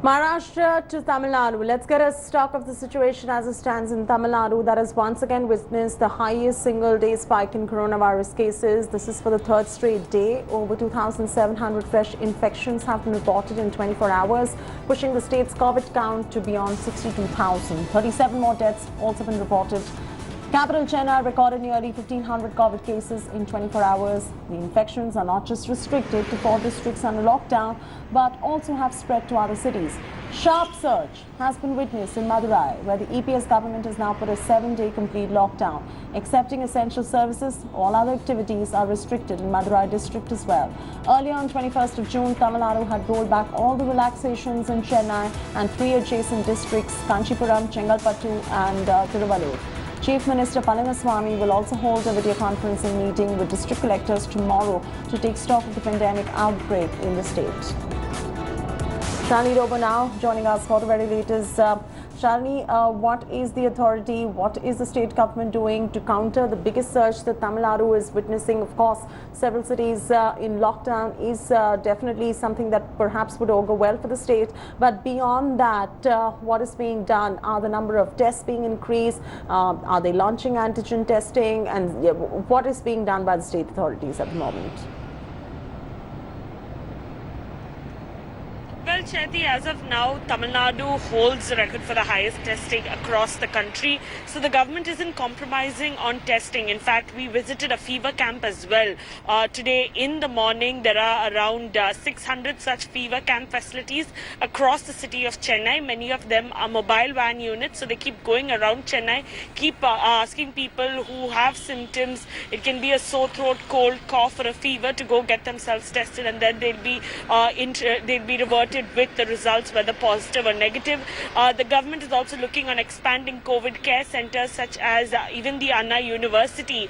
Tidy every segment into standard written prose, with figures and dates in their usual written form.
Maharashtra to Tamil Nadu. Let's get a stock of the situation as it stands in Tamil Nadu that has once again witnessed the highest single-day spike in coronavirus cases. This is for the third straight day. Over 2,700 fresh infections have been reported in 24 hours, pushing the state's COVID count to beyond 62,000. 37 more deaths also been reported. Capital Chennai recorded nearly 1,500 COVID cases in 24 hours. The infections are not just restricted to 4 districts under lockdown, but also have spread to other cities. Sharp surge has been witnessed in Madurai, where the EPS government has now put a 7-day complete lockdown. Excepting essential services, all other activities are restricted in Madurai district as well. Earlier on 21st of June, Tamil Nadu had rolled back all the relaxations in Chennai and 3 adjacent districts, Kanchipuram, Chengalpattu and Tiruvallur. Chief Minister Palaniswamy will also hold a video conferencing meeting with district collectors tomorrow to take stock of the pandemic outbreak in the state. Shalini Robo now joining us for the very latest. Shalini, what is the authority, what is the state government doing to counter the biggest surge that Tamil Nadu is witnessing? Of course, several cities in lockdown is definitely something that perhaps would augur well for the state. But beyond that, what is being done? Are the number of tests being increased? Are they launching antigen testing? And what is being done by the state authorities at the moment? Well, Chaiti, as of now, Tamil Nadu holds the record for the highest testing across the country. So the government isn't compromising on testing. In fact, we visited a fever camp as well. Today in the morning, there are around 600 such fever camp facilities across the city of Chennai. Many of them are mobile van units, so they keep going around Chennai, keep asking people who have symptoms. It can be a sore throat, cold, cough or a fever to go get themselves tested, and then they'll be reverted with the results, whether positive or negative. The government is also looking on expanding COVID care centers such as even the Anna University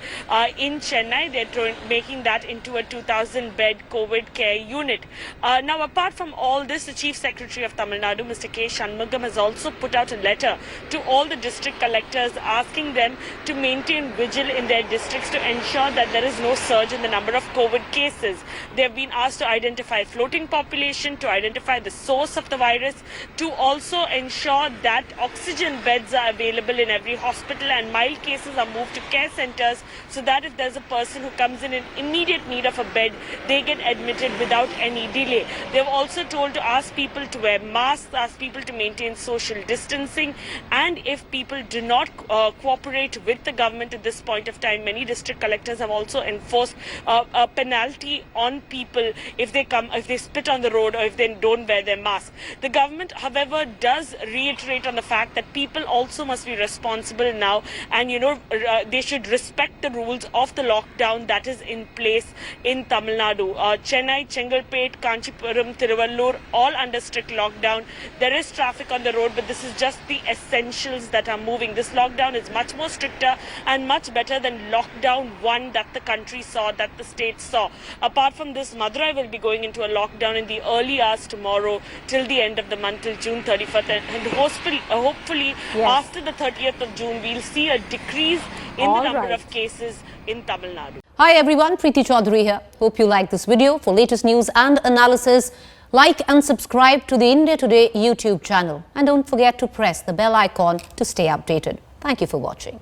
in Chennai. They're making that into a 2,000-bed COVID care unit. Now, apart from all this, the Chief Secretary of Tamil Nadu, Mr. K. Shanmugam, has also put out a letter to all the district collectors asking them to maintain vigil in their districts to ensure that there is no surge in the number of COVID cases. They've been asked to identify floating population, to identify the source of the virus, to also ensure that oxygen beds are available in every hospital and mild cases are moved to care centers, so that if there's a person who comes in immediate need of a bed, they get admitted without any delay. They've also told to ask people to wear masks, ask people to maintain social distancing, and if people do not cooperate with the government at this point of time, many district collectors have also enforced a penalty on people if they spit on the road or if they don't wear their mask. The government, however, does reiterate on the fact that people also must be responsible now, and they should respect the rules of the lockdown that is in place in Tamil Nadu. Chennai, Chengalpattu, Kanchipuram, Tiruvallur, all under strict lockdown. There is traffic on the road, but this is just the essentials that are moving. This lockdown is much more stricter and much better than lockdown 1 that the country saw, that the state saw. Apart from this, Madurai will be going into a lockdown in the early hours tomorrow till the end of the month, till June 31st. And hopefully yes, after the 30th of June, we'll see a decrease in the number of cases in Tamil Nadu. Hi everyone, Preeti Chaudhary here. Hope you like this video. For latest news and analysis, like and subscribe to the India Today YouTube channel. And don't forget to press the bell icon to stay updated. Thank you for watching.